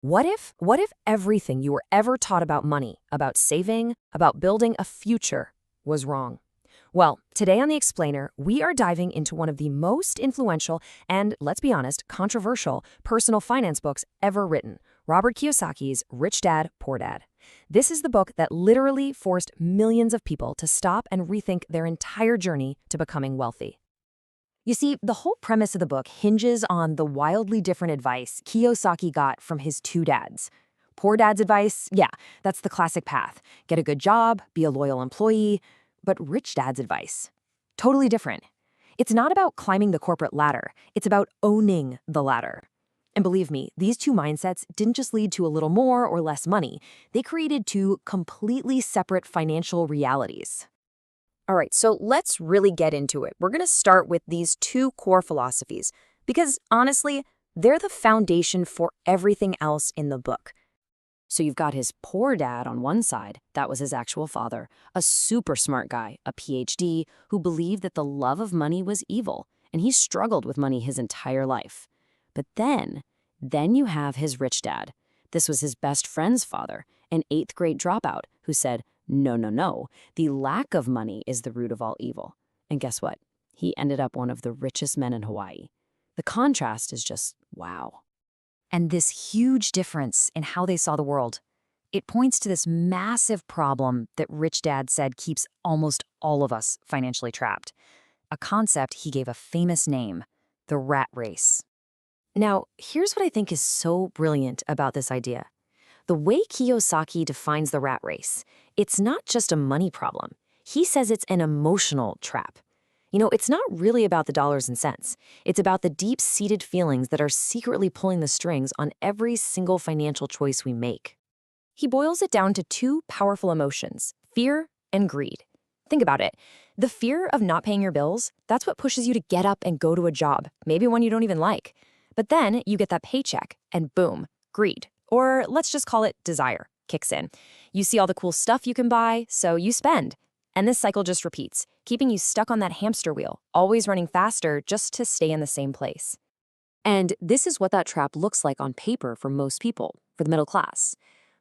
What if everything you were ever taught about money, about saving, about building a future was wrong? Well, today on The Explainer, we are diving into one of the most influential and, let's be honest, controversial personal finance books ever written, Robert Kiyosaki's Rich Dad, Poor Dad. This is the book that literally forced millions of people to stop and rethink their entire journey to becoming wealthy. You see, the whole premise of the book hinges on the wildly different advice Kiyosaki got from his two dads. Poor dad's advice, yeah, that's the classic path. Get a good job, be a loyal employee. But rich dad's advice, totally different. It's not about climbing the corporate ladder. It's about owning the ladder. And believe me, these two mindsets didn't just lead to a little more or less money. They created two completely separate financial realities. All right, so let's really get into it. We're going to start with these two core philosophies because, honestly, they're the foundation for everything else in the book. So you've got his poor dad on one side, that was his actual father, a super smart guy, a PhD, who believed that the love of money was evil, and he struggled with money his entire life. But then you have his rich dad. This was his best friend's father, an 8th grade dropout, who said, no, the lack of money is the root of all evil. And guess what? He ended up one of the richest men in Hawaii. The contrast is just wow. And this huge difference in how they saw the world, it points to this massive problem that Rich Dad said keeps almost all of us financially trapped. A concept he gave a famous name, the rat race. Now, here's what I think is so brilliant about this idea. The way Kiyosaki defines the rat race, it's not just a money problem. He says it's an emotional trap. It's not really about the dollars and cents. It's about the deep-seated feelings that are secretly pulling the strings on every single financial choice we make. He boils it down to two powerful emotions, fear and greed. Think about it. The fear of not paying your bills, that's what pushes you to get up and go to a job, maybe one you don't even like. But then you get that paycheck, and boom, greed, or let's just call it desire, kicks in. You see all the cool stuff you can buy, so you spend. And this cycle just repeats, keeping you stuck on that hamster wheel, always running faster just to stay in the same place. And this is what that trap looks like on paper for most people, for the middle class.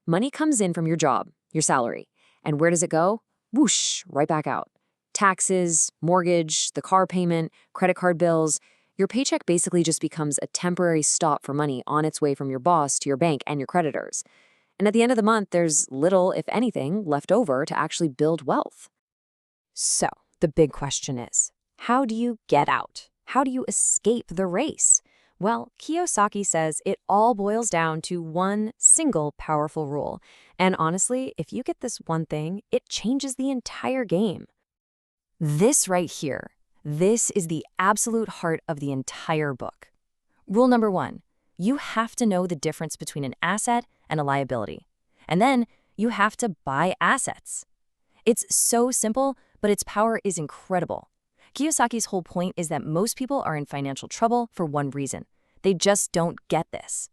Money comes in from your job, your salary. And where does it go? Whoosh, right back out. Taxes, mortgage, the car payment, credit card bills. Your paycheck basically just becomes a temporary stop for money on its way from your boss to your bank and your creditors. And at the end of the month, there's little, if anything, left over to actually build wealth. So, the big question is, how do you get out? How do you escape the race? Well, Kiyosaki says it all boils down to one single powerful rule. And honestly, if you get this one thing, it changes the entire game. This right here, this is the absolute heart of the entire book. Rule number 1, you have to know the difference between an asset and a liability. And then you have to buy assets. It's so simple, but its power is incredible. Kiyosaki's whole point is that most people are in financial trouble for one reason. They just don't get this.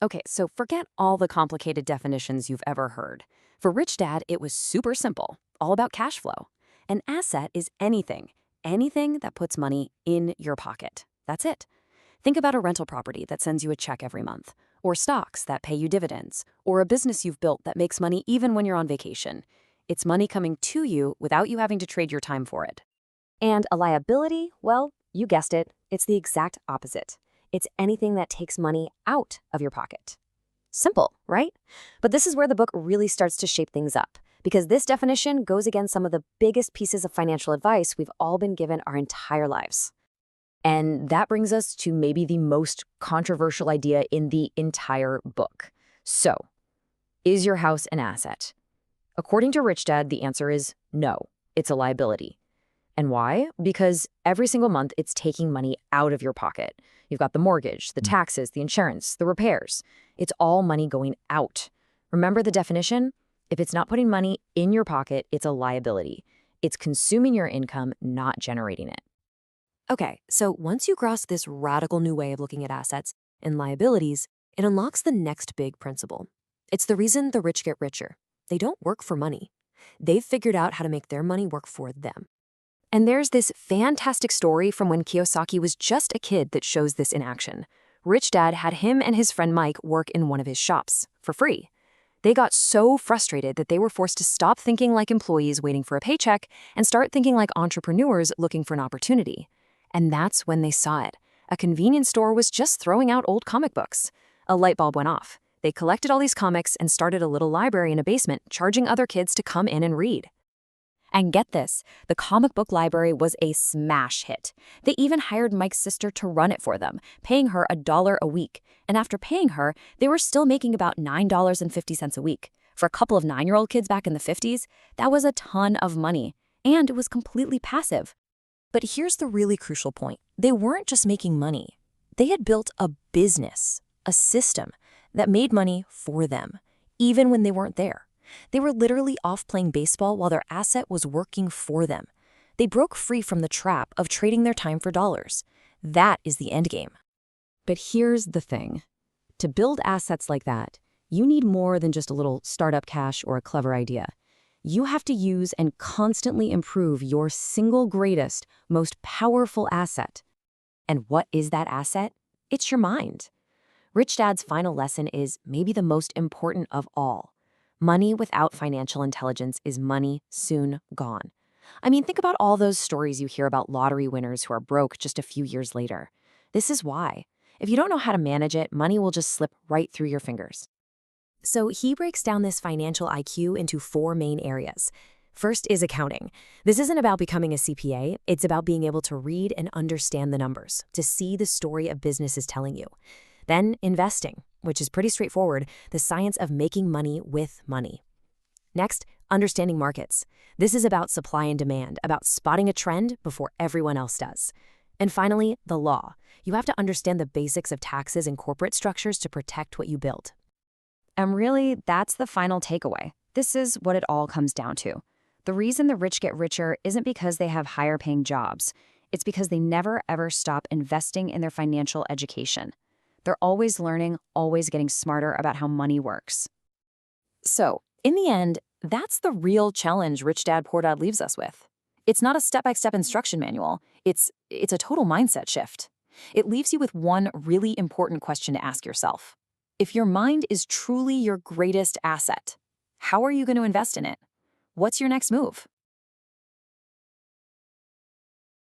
Okay, so forget all the complicated definitions you've ever heard. For Rich Dad, it was super simple, all about cash flow. An asset is anything that puts money in your pocket. That's it. Think about a rental property that sends you a check every month, or stocks that pay you dividends, or a business you've built that makes money even when you're on vacation. It's money coming to you without you having to trade your time for it. And a liability, well, you guessed it, it's the exact opposite. It's anything that takes money out of your pocket. Simple, right? But this is where the book really starts to shape things up, because this definition goes against some of the biggest pieces of financial advice we've all been given our entire lives. And that brings us to maybe the most controversial idea in the entire book. So, is your house an asset? According to Rich Dad, the answer is no, it's a liability. And why? Because every single month it's taking money out of your pocket. You've got the mortgage, the taxes, the insurance, the repairs. It's all money going out. Remember the definition? If it's not putting money in your pocket, it's a liability. It's consuming your income, not generating it. Okay, so once you grasp this radical new way of looking at assets and liabilities, it unlocks the next big principle. It's the reason the rich get richer. They don't work for money. They've figured out how to make their money work for them. And there's this fantastic story from when Kiyosaki was just a kid that shows this in action. Rich Dad had him and his friend Mike work in one of his shops for free. They got so frustrated that they were forced to stop thinking like employees waiting for a paycheck and start thinking like entrepreneurs looking for an opportunity. And that's when they saw it. A convenience store was just throwing out old comic books. A light bulb went off. They collected all these comics and started a little library in a basement, charging other kids to come in and read. And get this, the comic book library was a smash hit. They even hired Mike's sister to run it for them, paying her $1 a week. And after paying her, they were still making about $9.50 a week. For a couple of 9-year-old kids back in the 50s, that was a ton of money. And it was completely passive. But here's the really crucial point. They weren't just making money. They had built a business, a system that made money for them, even when they weren't there. They were literally off playing baseball while their asset was working for them. They broke free from the trap of trading their time for dollars. That is the end game. But here's the thing. To build assets like that, you need more than just a little startup cash or a clever idea. You have to use and constantly improve your single greatest, most powerful asset. And what is that asset? It's your mind. Rich Dad's final lesson is maybe the most important of all. Money without financial intelligence is money soon gone. I mean, think about all those stories you hear about lottery winners who are broke just a few years later. This is why. If you don't know how to manage it, money will just slip right through your fingers. So he breaks down this financial IQ into 4 main areas. First is accounting. This isn't about becoming a CPA. It's about being able to read and understand the numbers, to see the story a business is telling you. Then investing, which is pretty straightforward, the science of making money with money. Next, understanding markets. This is about supply and demand, about spotting a trend before everyone else does. And finally, the law. You have to understand the basics of taxes and corporate structures to protect what you build. And really, that's the final takeaway. This is what it all comes down to. The reason the rich get richer isn't because they have higher paying jobs. It's because they never ever stop investing in their financial education. They're always learning, always getting smarter about how money works. So, in the end, that's the real challenge Rich Dad Poor Dad leaves us with. It's not a step-by-step instruction manual. It's a total mindset shift. It leaves you with one really important question to ask yourself. If your mind is truly your greatest asset, how are you going to invest in it? What's your next move?